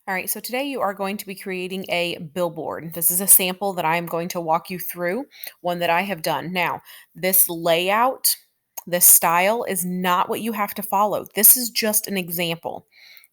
All right, so today you are going to be creating a billboard. This is a sample that I'm going to walk you through, one that I have done. Now, this layout, this style is not what you have to follow. This is just an example.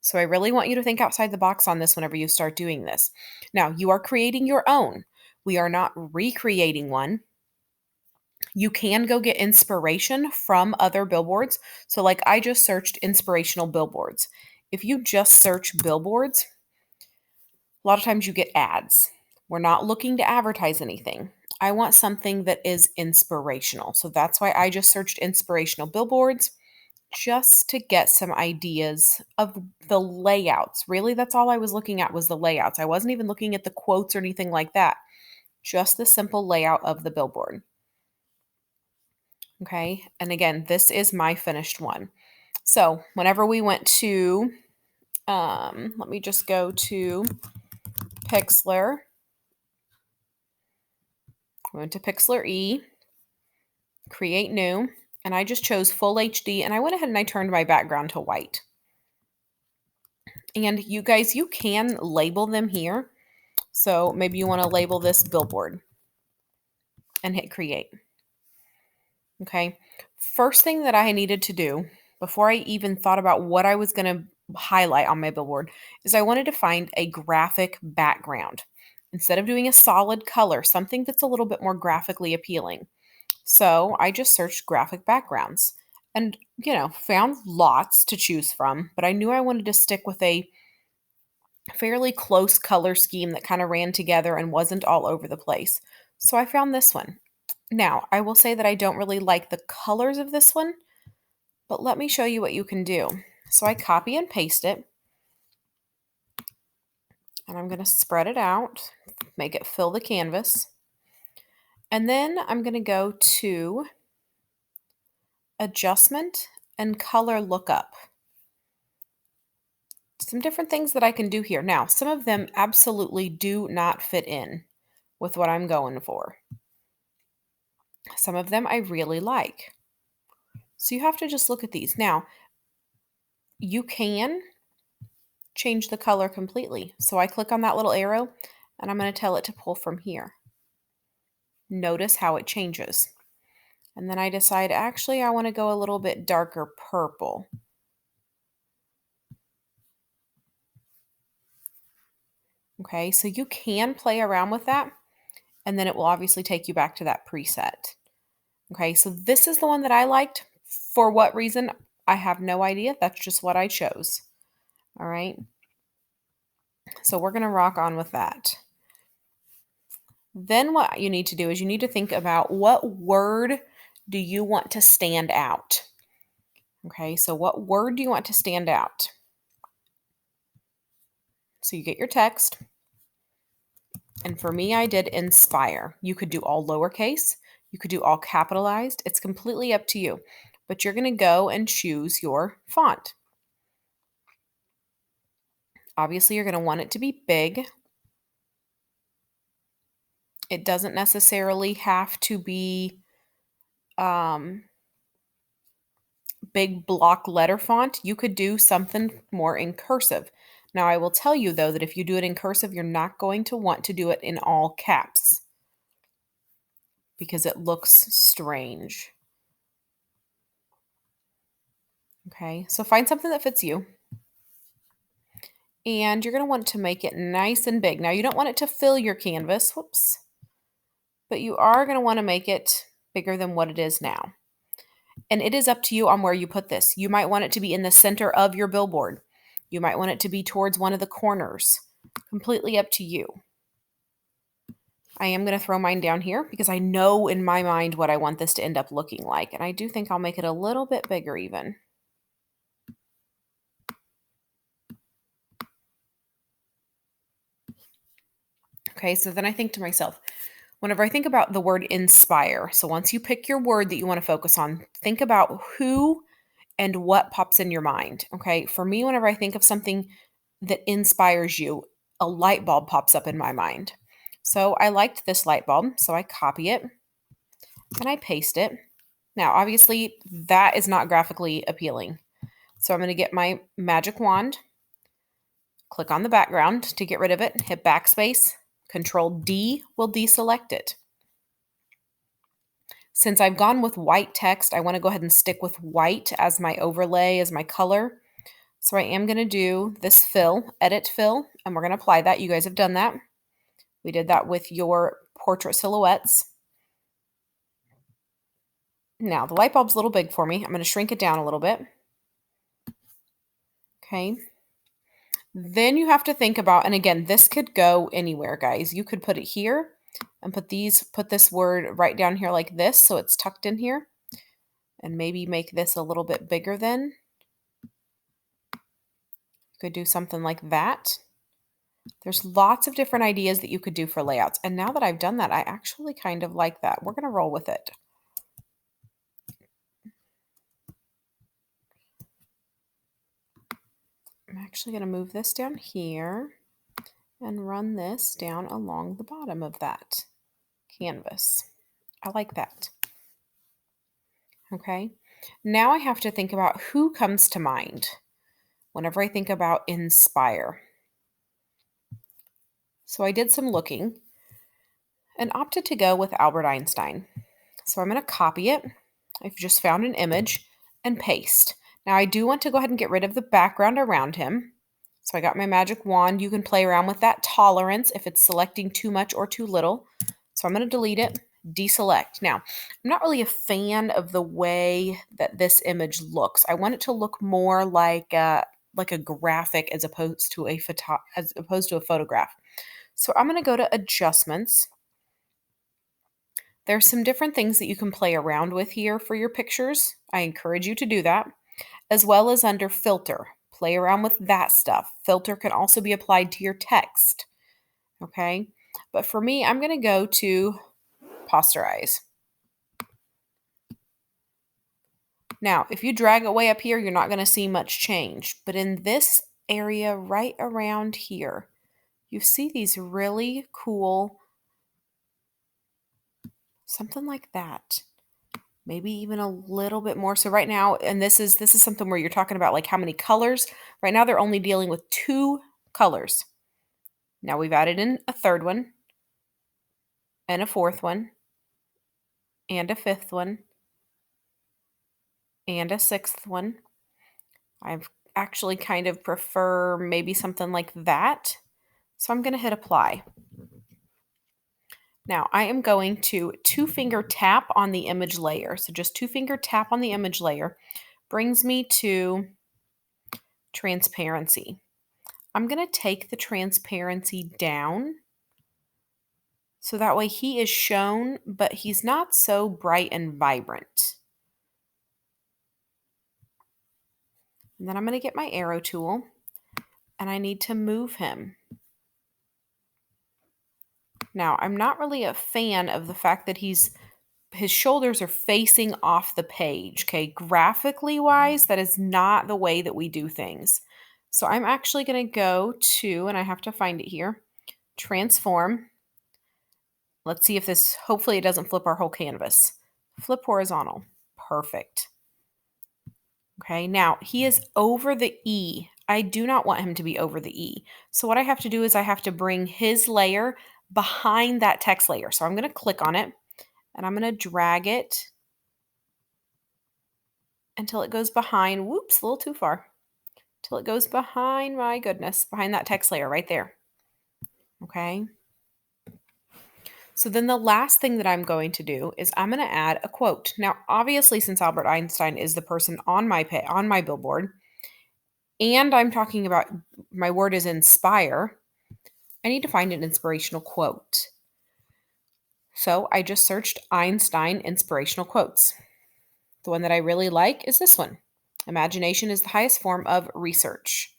So I really want you to think outside the box on this whenever you start doing this. Now, you are creating your own. We are not recreating one. You can go get inspiration from other billboards. So, like I just searched inspirational billboards. If you just search billboards, a lot of times you get ads. We're not looking to advertise anything. I want something that is inspirational. So that's why I just searched inspirational billboards just to get some ideas of the layouts. Really, that's all I was looking at was the layouts. I wasn't even looking at the quotes or anything like that. Just the simple layout of the billboard. Okay. And again, this is my finished one. So whenever we went to, let me just go to Pixlr. We went to Pixlr E, create new, and I just chose full HD and I went ahead and I turned my background to white. And you guys, you can label them here. So maybe you want to label this billboard and hit create. Okay. First thing that I needed to do before I even thought about what I was going to highlight on my billboard is I wanted to find a graphic background. Instead of doing a solid color, something that's a little bit more graphically appealing. So I just searched graphic backgrounds and, found lots to choose from, but I knew I wanted to stick with a fairly close color scheme that kind of ran together and wasn't all over the place. So I found this one. Now, I will say that I don't really like the colors of this one, but let me show you what you can do. So I copy and paste it, and I'm going to spread it out, make it fill the canvas. And then I'm going to go to adjustment and color lookup. Some different things that I can do here. Now, some of them absolutely do not fit in with what I'm going for. Some of them I really like. So you have to just look at these. Now, you can change the color completely. So I click on that little arrow and I'm going to tell it to pull from here. Notice how it changes. And then I decide, actually, I want to go a little bit darker purple. Okay, so you can play around with that, and then it will obviously take you back to that preset. Okay, so this is the one that I liked. For what reason? I have no idea. That's just what I chose. All right, so we're going to rock on with that. Then what you need to do is you need to think about what word do you want to stand out? Okay, so what word do you want to stand out? So you get your text. And for me, I did inspire. You could do all lowercase. You could do all capitalized. It's completely up to you. But you're going to go and choose your font. Obviously, you're going to want it to be big. It doesn't necessarily have to be big block letter font. You could do something more in cursive. Now, I will tell you, though, that if you do it in cursive, you're not going to want to do it in all caps because it looks strange. Okay, so find something that fits you. And you're going to want to make it nice and big. Now, you don't want it to fill your canvas, whoops, but you are going to want to make it bigger than what it is now. And it is up to you on where you put this. You might want it to be in the center of your billboard. You might want it to be towards one of the corners. Completely up to you. I am going to throw mine down here because I know in my mind what I want this to end up looking like. And I do think I'll make it a little bit bigger even. Okay, so then I think to myself, whenever I think about the word inspire, so once you pick your word that you want to focus on, think about who and what pops in your mind. Okay, for me, whenever I think of something that inspires you, a light bulb pops up in my mind. So I liked this light bulb, so I copy it and I paste it. Now, obviously, that is not graphically appealing. So I'm going to get my magic wand Click on the background to get rid of it, hit backspace, Control D will deselect it. Since I've gone with white text, I want to go ahead and stick with white as my overlay, as my color. So I am going to do this fill, edit fill, and we're going to apply that. You guys have done that. We did that with your portrait silhouettes. Now, the light bulb's a little big for me. I'm going to shrink it down a little bit. Okay. Then you have to think about, and again, this could go anywhere, guys. You could put it here and put this word right down here like this, so it's tucked in here. And maybe make this a little bit bigger then. You could do something like that. There's lots of different ideas that you could do for layouts. And now that I've done that, I actually kind of like that. We're going to roll with it. I'm actually going to move this down here and run this down along the bottom of that canvas. I like that. Okay. Now I have to think about who comes to mind whenever I think about inspire. So I did some looking and opted to go with Albert Einstein. So I'm going to copy it. I've just found an image and paste. Now I do want to go ahead and get rid of the background around him. So I got my magic wand. You can play around with that tolerance if it's selecting too much or too little. So I'm going to delete it, deselect. Now, I'm not really a fan of the way that this image looks. I want it to look more like a graphic as opposed to a photograph. So I'm going to go to adjustments. There's some different things that you can play around with here for your pictures. I encourage you to do that, as well as under filter. Play around with that stuff. Filter can also be applied to your text. Okay, but for me, I'm going to go to posterize. Now, if you drag it way up here, you're not going to see much change. But in this area right around here, you see these really cool, something like that. Maybe even a little bit more. So right now, and this is something where you're talking about like how many colors. Right now, they're only dealing with 2 colors. Now we've added in a third one, and a fourth one, and a fifth one, and a sixth one. I've actually kind of prefer maybe something like that. So I'm going to hit apply. Now I am going to 2-finger tap on the image layer. So just 2-finger tap on the image layer brings me to transparency. I'm going to take the transparency down so that way he is shown, but he's not so bright and vibrant. And then I'm going to get my arrow tool and I need to move him. Now, I'm not really a fan of the fact that his shoulders are facing off the page, okay? Graphically wise, that is not the way that we do things. So I'm actually going to go to, and I have to find it here, transform. Let's see if this, hopefully it doesn't flip our whole canvas. Flip horizontal. Perfect. Okay, now he is over the E. I do not want him to be over the E. So what I have to do is I have to bring his layer behind that text layer. So I'm going to click on it and I'm going to drag it until it goes behind, whoops, a little too far, till it goes behind, my goodness, behind that text layer right there. Okay. So then the last thing that I'm going to do is I'm going to add a quote. Now, obviously, since Albert Einstein is the person on my billboard, and I'm talking about my word is inspire, I need to find an inspirational quote. So I just searched Einstein inspirational quotes. The one that I really like is this one. Imagination is the highest form of research.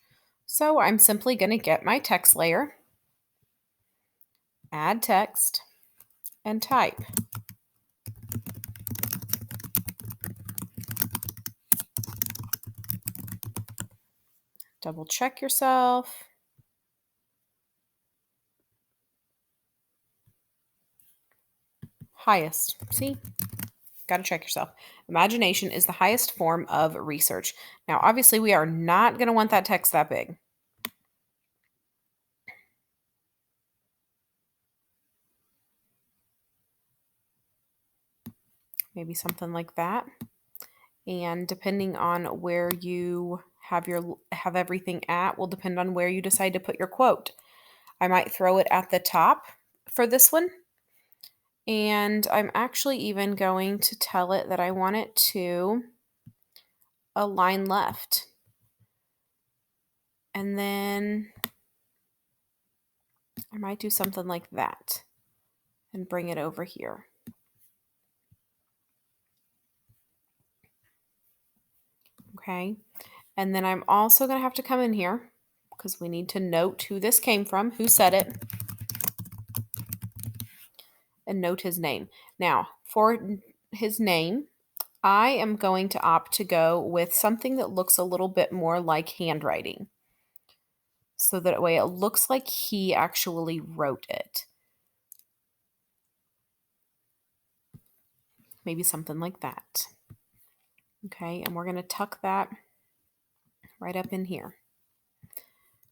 So I'm simply going to get my text layer, add text, and type. Double check yourself. Highest. See? Got to check yourself. Imagination is the highest form of research. Now, obviously, we are not going to want that text that big. maybe something like that. And depending on where you have everything at will depend on where you decide to put your quote. I might throw it at the top for this one. And I'm actually even going to tell it that I want it to align left. And then I might do something like that and bring it over here. Okay. And then I'm also going to have to come in here because we need to note who this came from, who said it, and note his name. Now, for his name, I am going to opt to go with something that looks a little bit more like handwriting. So that way it looks like he actually wrote it. Maybe something like that. Okay, and we're going to tuck that right up in here.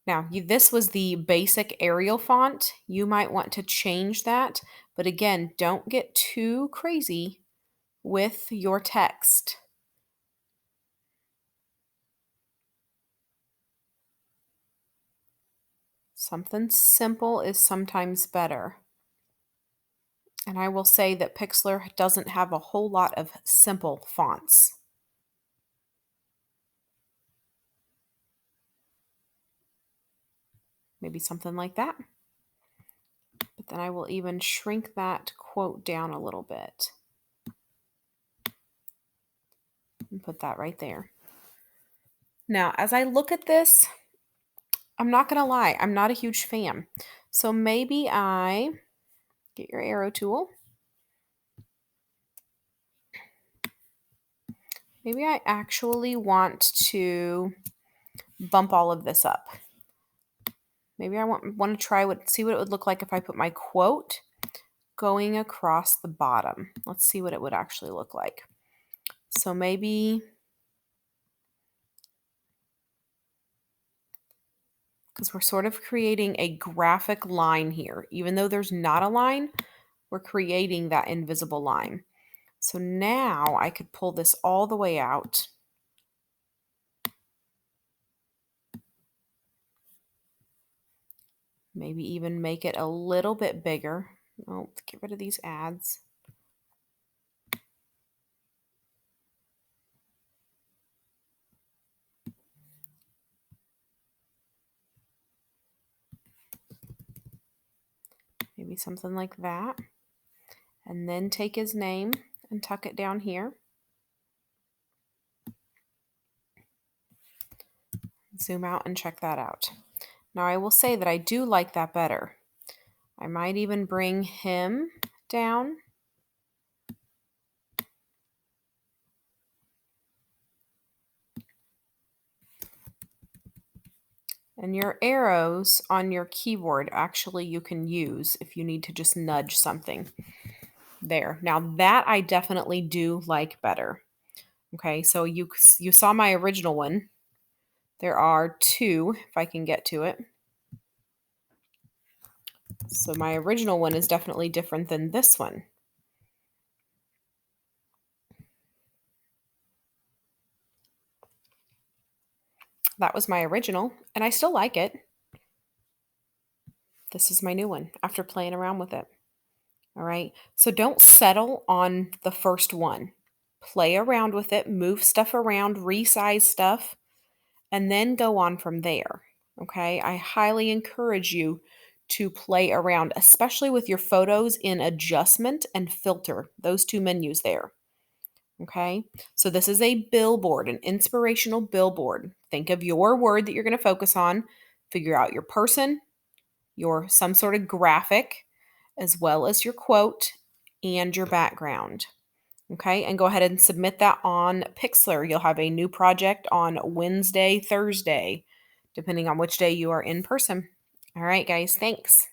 Now, this was the basic Arial font. You might want to change that, but again, don't get too crazy with your text. Something simple is sometimes better. And I will say that Pixlr doesn't have a whole lot of simple fonts. Maybe something like that. But then I will even shrink that quote down a little bit. And put that right there. Now, as I look at this, I'm not going to lie, I'm not a huge fan. So maybe I get your arrow tool. Maybe I actually want to bump all of this up. Maybe I want to try see what it would look like if I put my quote going across the bottom. Let's see what it would actually look like. So maybe, because we're sort of creating a graphic line here. Even though there's not a line, we're creating that invisible line. So now I could pull this all the way out. Maybe even make it a little bit bigger. Oh, get rid of these ads. Maybe something like that. And then take his name and tuck it down here. Zoom out and check that out. Now I will say that I do like that better. I might even bring him down. And your arrows on your keyboard, actually you can use if you need to just nudge something. There. Now that I definitely do like better. Okay, so you saw my original one. There are two, if I can get to it. So my original one is definitely different than this one. That was my original, and I still like it. This is my new one after playing around with it. All right, so don't settle on the first one. Play around with it, move stuff around, resize stuff, and then go on from there. Okay, I highly encourage you to play around, especially with your photos in adjustment and filter, those two menus there. Okay, so this is a billboard, an inspirational billboard. Think of your word that you're going to focus on, figure out your person, your some sort of graphic, as well as your quote and your background. Okay, and go ahead and submit that on Pixlr. You'll have a new project on Wednesday, Thursday, depending on which day you are in person. All right, guys, thanks.